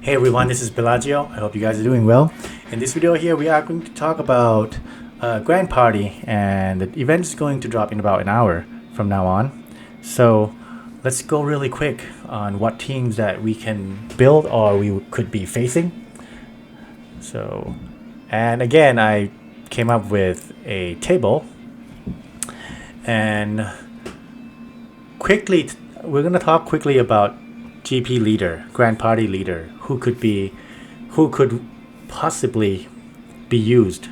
Hey everyone, this is Bellagio. I hope you guys are doing well. In this video here, we are going to talk about Grand Party, and the event is going to drop in about an hour from now on. So let's go really quick on what teams that we can build or we could be facing. And again, I came up with a table, and we're going to talk quickly about GP leader, Grand Party leader, who could possibly be used.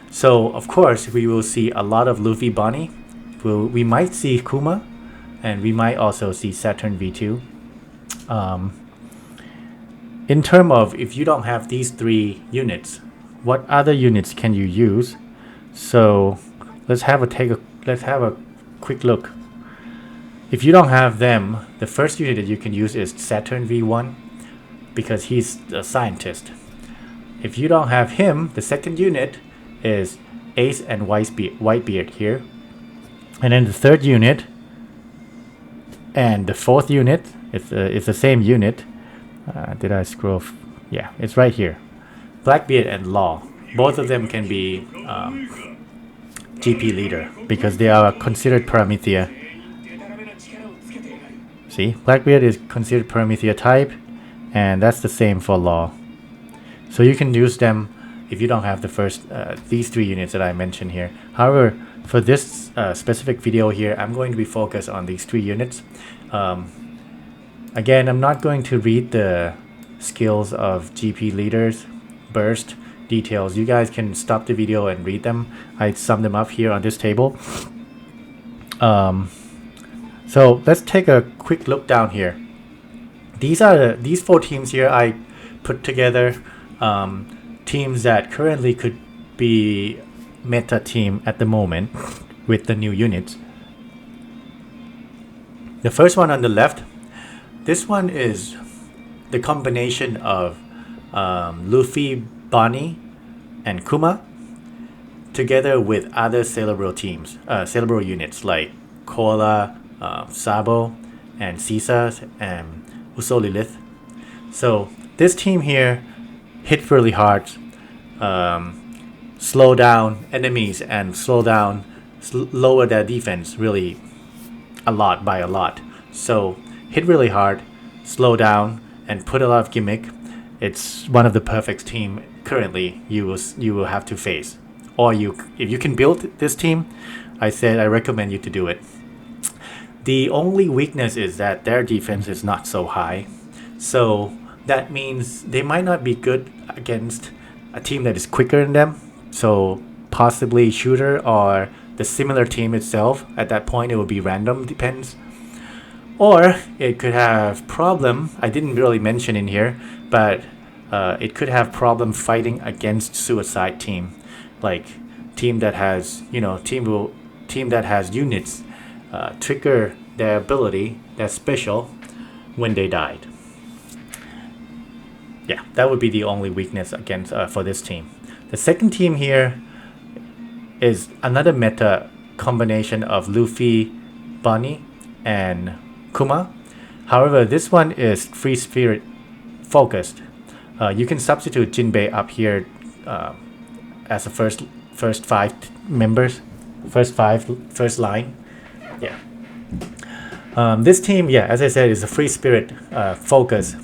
So of course we will see a lot of Luffy Bonney. We might see Kuma, and we might also see SaturnV2. In terms of, if you don't have these three units, what other units can you use? So let's have a quick look. If you don't have them, the first unit that you can use is SaturnV1, because he's a scientist. If you don't have him, the second unit is Ace and Whitebeard here. And then the third unit and the fourth unit, it's the same unit. Did I scroll? Yeah, it's right here. Blackbeard and Law. Both of them can be GP leader because they are considered Paramithia. See, Blackbeard is considered Paramithia type, and that's the same for Law. So you can use them if you don't have the first these three units that I mentioned here. However, for this specific video here, I'm going to be focused on these three units. Again, I'm not going to read the skills of GP leaders, burst, details. You guys can stop the video and read them. I summed them up here on this table. So let's take a quick look down here. These four teams here I put together, teams that currently could be meta team at the moment with the new units. The first one on the left, this one is the combination of Luffy, Bonney, and Kuma together with other Cerebral teams, Cerebral units like Cola, Sabo, and Caesar, and Uso Lilith. So this team here hit really hard, slow down enemies and lower their defense really a lot. So hit really hard, slow down, and put a lot of gimmick. It's one of the perfect team currently you will have to face. Or if you can build this team, I recommend you to do it. The only weakness is that their defense is not so high. So that means they might not be good against a team that is quicker than them. So possibly Shooter or the similar team itself. At that point it will be random, depends. Or it could have problem, I didn't really mention in here, but it could have problem fighting against Suicide team. Like team that has, team that has units trigger their ability, their special, when they died. Yeah, that would be the only weakness against for this team. The second team here is another meta combination of Luffy, Bonney, and Kuma. However, this one is Free Spirit focused. You can substitute Jinbei up here as a first five members, first line. Yeah. This team, yeah, as I said, is a Free Spirit focus.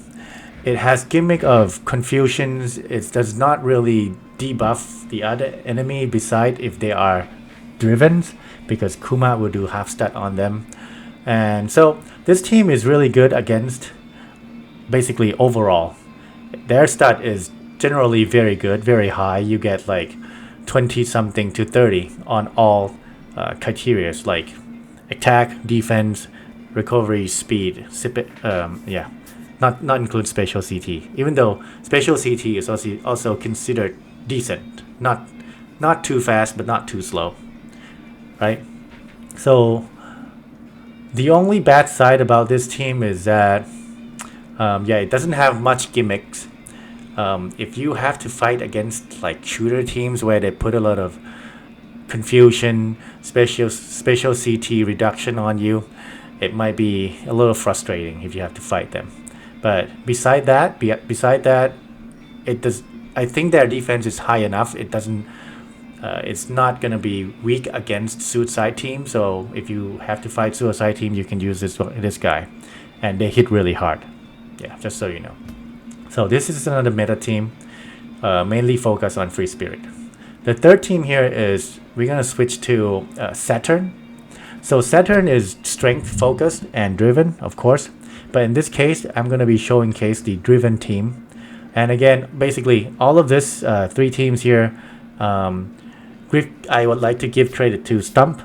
It has gimmick of confusions. It does not really debuff the other enemy beside if they are driven, because Kuma will do half stat on them. And so this team is really good against, basically overall. Their stat is generally very good, very high. You get like 20 something to 30 on all criteria, like attack, defense, recovery, speed, not include special CT, even though special CT is also considered decent, not too fast but not too slow, right? So the only bad side about this team is that it doesn't have much gimmicks. If you have to fight against like shooter teams where they put a lot of confusion, special CT reduction on you, it might be a little frustrating if you have to fight them. But beside that, it does. I think their defense is high enough. It doesn't. It's not gonna be weak against suicide team. So if you have to fight suicide team, you can use this guy, and they hit really hard. Yeah, just so you know. So this is another meta team, mainly focused on free spirit. The third team here is we're gonna switch to Saturn. So Saturn is strength focused and driven, of course, but in this case, I'm gonna be showcase the driven team. And again, basically, all of this three teams here, I would like to give credit to Stump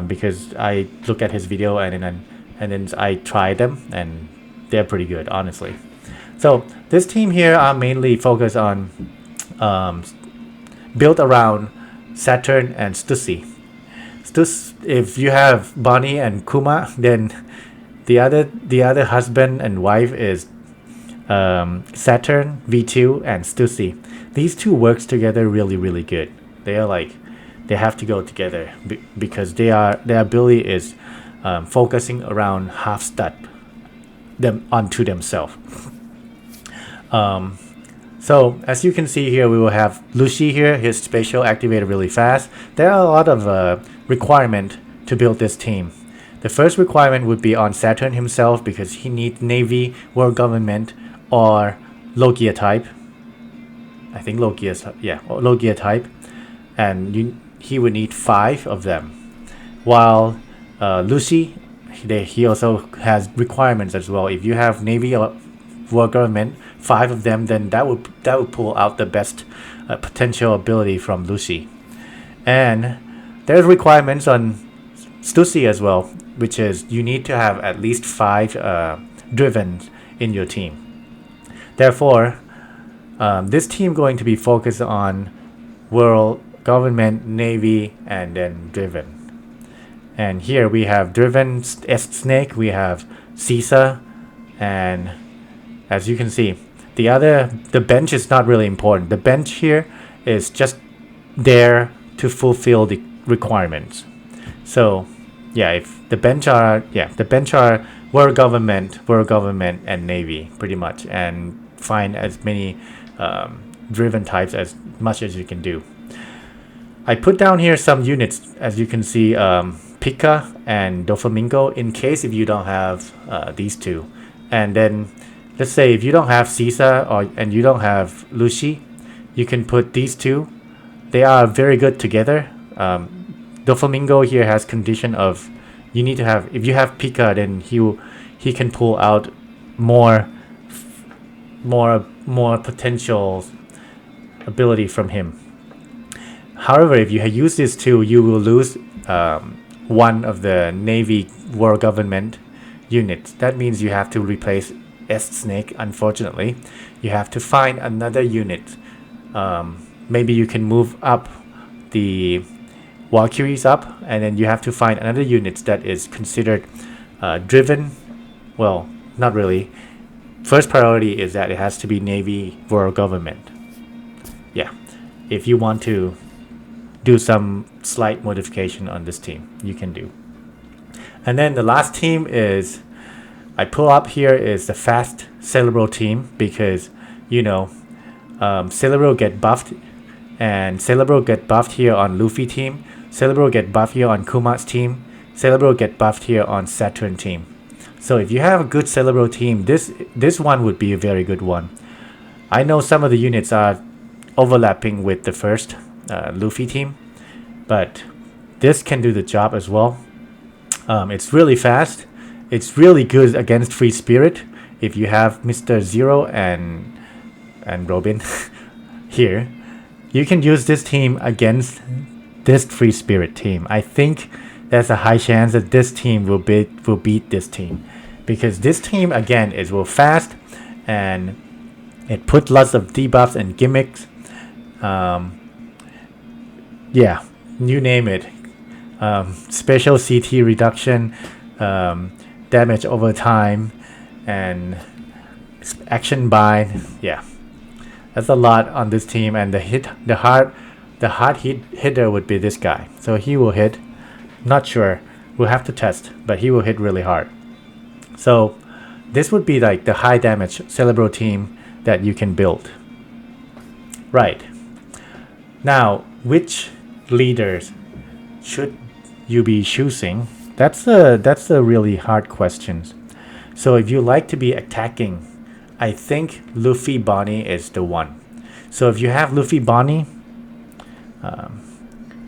because I look at his video and then I try them and they're pretty good, honestly. So this team here are mainly focused on built around Saturn and Stussy. If you have Bonnie and Kuma, then the other husband and wife is SaturnV2 and Stussy. These two works together really good. They have to go together because their ability is focusing around half stud them onto themselves. So as you can see here, we will have Luffy here, his spatial activated really fast. There are a lot of requirement to build this team. The first requirement would be on Saturn himself because he needs Navy, World Government, or Logia type. I think Logia type, and he would need 5 of them. While Lucy, he also has requirements as well. If you have Navy or World Government, 5 of them, then that would pull out the best potential ability from Lucy. And there's requirements on Stussy as well, which is you need to have at least 5 driven in your team. Therefore, this team going to be focused on World Government, Navy, and then driven. And here we have driven S-Snake, we have Caesar, and as you can see, the bench is not really important. The bench here is just there to fulfill the requirements. So yeah, if the bench are World Government, and Navy pretty much, and find as many driven types as much as you can do. I put down here some units, as you can see, Pika and Doflamingo, in case if you don't have these two. And then let's say if you don't have Caesar and you don't have Lucy, you can put these two. They are very good together. Doflamingo here has condition of you need to have, if you have Pika, then he can pull out more potential ability from him. However, if you use these two, you will lose one of the Navy World Government units. That means you have to replace S-Snake. Unfortunately, you have to find another unit. Maybe you can move up the Valkyries up, and then you have to find another unit that is considered driven. Well, not really. First priority is that it has to be Navy World Government. Yeah, if you want to do some slight modification on this team, you can do. And then the last team is I pull up here is the fast Cerebral team, because Cerebral get buffed, and Cerebral get buffed here on Luffy team, Cerebral get buffed here on Kuma's team, Cerebral get buffed here on Saturn team. So if you have a good Cerebral team, this one would be a very good one. I know some of the units are overlapping with the first Luffy team, but this can do the job as well. It's really fast. It's really good against Free Spirit. If you have Mr. Zero and Robin here, you can use this team against this Free Spirit team. I think there's a high chance that this team will beat this team, because this team again is real fast and it put lots of debuffs and gimmicks. Yeah, you name it. Special CT reduction, damage over time, and action bind. Yeah, that's a lot on this team. And the hard hitter would be this guy. So he will hit. Not sure. We'll have to test, but he will hit really hard. So this would be like the high damage Cerebral team that you can build. Right. Now, which leaders should you be choosing? That's a really hard question. So if you like to be attacking, I think Luffy Bonney is the one. So if you have Luffy Bonney,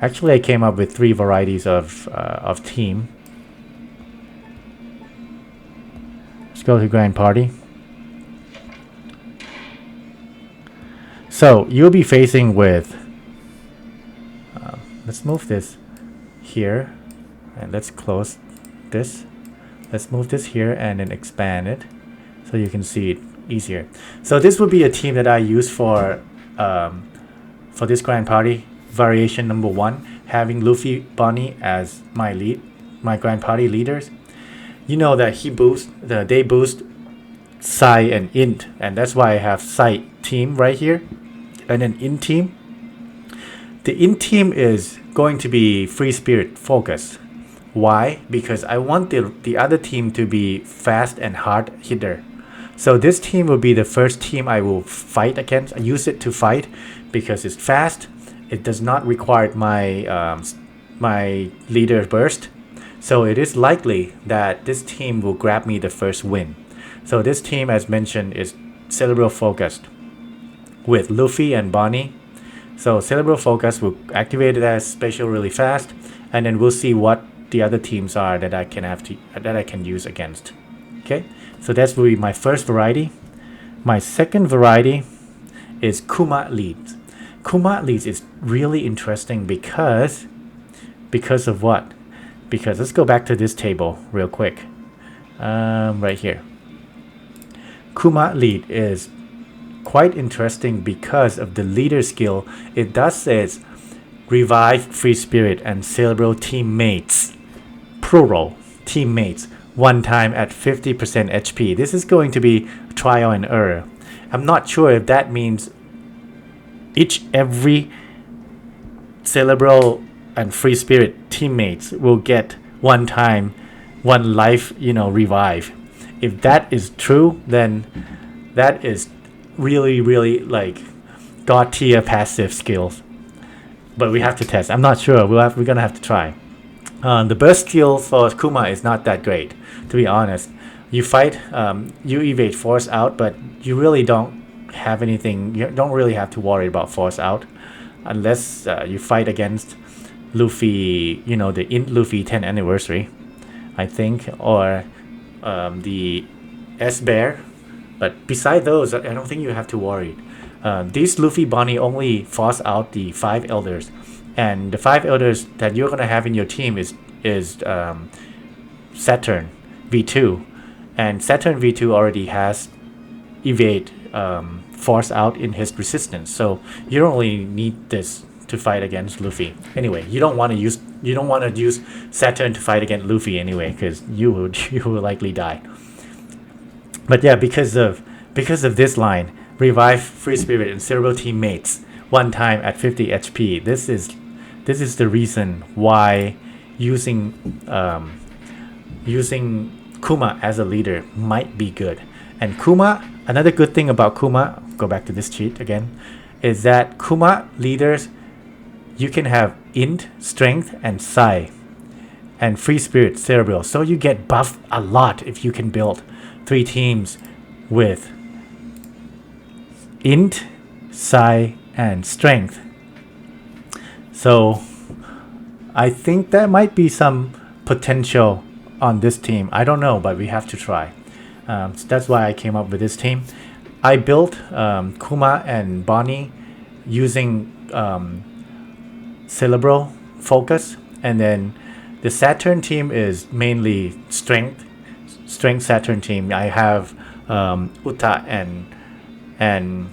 actually I came up with 3 varieties of team. Let's go to Grand Party. So you'll be facing with, let's move this here, and let's close this. Let's move this here and then expand it so you can see it easier. So this would be a team that I use for this Grand Party. Variation number 1, having Luffy Bonney as my Grand Party leaders. You know that they boost Psi and Int, and that's why I have Psi team right here, and an Int team. The Int team is going to be Free Spirit focused. Why? Because I want the other team to be fast and hard hitter. So this team will be the first team I will fight against. I use it to fight because it's fast. It does not require my leader burst. So it is likely that this team will grab me the first win. So this team, as mentioned, is Cerebral focused with Luffy and Bonney. So Cerebral focus will activate it as special really fast, and then we'll see what the other teams are that I can use against. Okay, so that's will be my first variety. My second variety is Kuma Lead. Kuma Lead is really interesting because of what? Because let's go back to this table real quick. Right here. Kuma Lead is quite interesting because of the leader skill. It does says revive Free Spirit and Cerebral teammates, plural teammates, one time at 50% HP. This is going to be trial and error. I'm not sure if that means every Cerebral and Free Spirit teammates will get one life, revive. If that is true, then that is really like god tier passive skills. But we have to test. I'm not sure. We're gonna have to try. The burst skill for Kuma is not that great, to be honest. You fight, you evade force out, but you really don't have anything. You don't really have to worry about force out, unless you fight against Luffy. The Int Luffy 10th anniversary, I think, or the S Bear. But beside those, I don't think you have to worry. These Luffy Bonney only force out the 5 elders, and the 5 elders that you're gonna have in your team is Saturn V2, and Saturn V2 already has evade force out in his resistance, so you don't really need this to fight against Luffy. Anyway, you don't want to use Saturn to fight against Luffy anyway, because you will likely die. But yeah, because of this line, revive Free Spirit and Cerebral teammates one time at 50 HP. This is the reason why using Kuma as a leader might be good. And Kuma, another good thing about Kuma, go back to this cheat again, is that Kuma leaders, you can have Int, Strength, and Psi, and Free Spirit, Cerebral. So you get buffed a lot if you can build 3 teams with Int, Psi, and Strength. So I think there might be some potential on this team. I don't know, but we have to try. So that's why I came up with this team. I built Kuma and Bonney using Cerebral focus, and then the Saturn team is mainly strength Saturn team. I have Uta and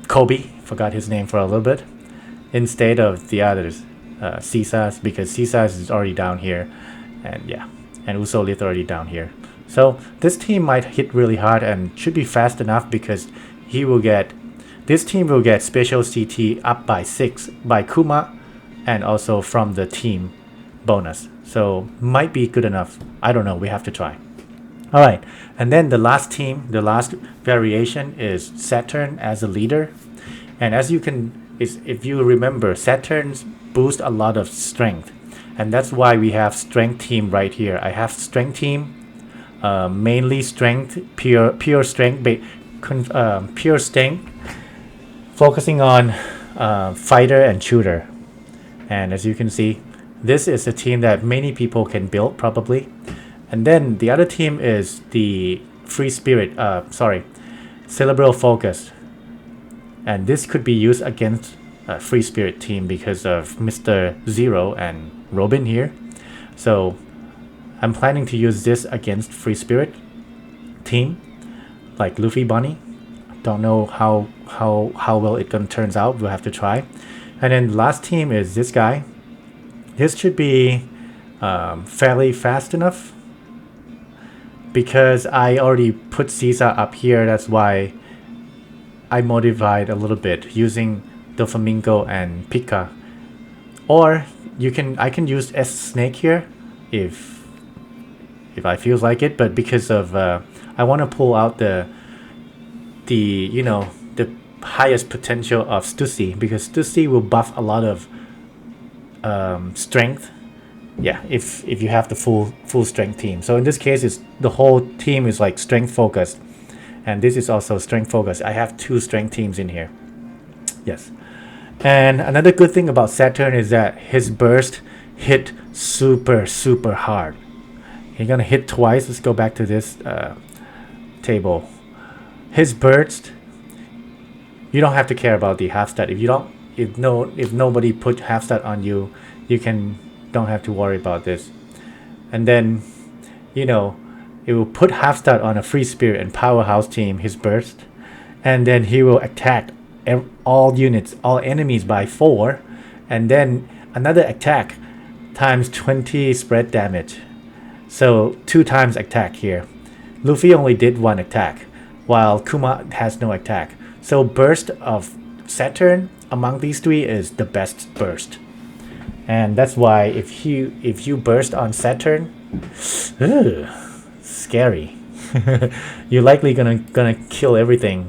Kobe, forgot his name for a little bit, instead of the others, Caesars, because Caesars is already down here, and Usolith already down here. So this team might hit really hard and should be fast enough, because this team will get special CT up by 6 by Kuma, and also from the team bonus. So might be good enough. I don't know. We have to try. All right, and then the last team, the last variation is Saturn as a leader. And as you can, if you remember, Saturn's boost a lot of strength. And that's why we have strength team right here. I have strength team, mainly strength, pure strength, pure strength, focusing on fighter and shooter. And as you can see, this is a team that many people can build probably. And then the other team is the free spirit, cerebral focus. And this could be used against a free spirit team because of Mr. Zero and Robin here. So I'm planning to use this against free spirit team like Luffy Bonney. Don't know how well it turns out. We'll have to try. And then the last team is this guy. This should be fairly fast enough because I already put Caesar up here. That's why I modified a little bit using Doflamingo and Pika. Or I can use S Snake here if I feels like it, but because of I want to pull out the highest potential of Stussy, because Stussy will buff a lot of strength. Yeah, if you have the full strength team. So in this case, it's the whole team is like strength focused, and this is also strength focused. I have 2 strength teams in here. Yes, and another good thing about Saturn is that his burst hit super hard. He's gonna hit twice. Let's go back to this table. His burst, you don't have to care about the half stat. If nobody put half stat on you, don't have to worry about this. And then, it will put half stat on a free spirit and powerhouse team, his burst, and then he will attack all enemies by 4, and then another attack times 20 spread damage. So 2 times attack here. Luffy only did 1 attack, while Kuma has no attack. So burst of Saturn among these 3 is the best burst. And that's why if you burst on Saturn, scary. You're likely gonna kill everything,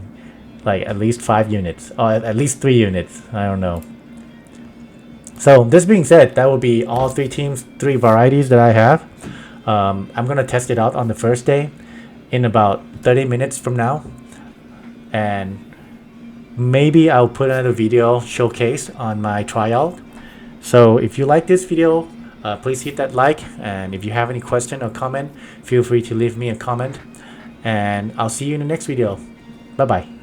like at least 5 units or at least 3 units. I don't know. So this being said, that will be all 3 teams, 3 varieties that I have. I'm gonna test it out on the first day in about 30 minutes from now, and maybe I'll put another video showcase on my tryout. So if you like this video, please hit that like, and if you have any question or comment, feel free to leave me a comment, and I'll see you in the next video. Bye bye.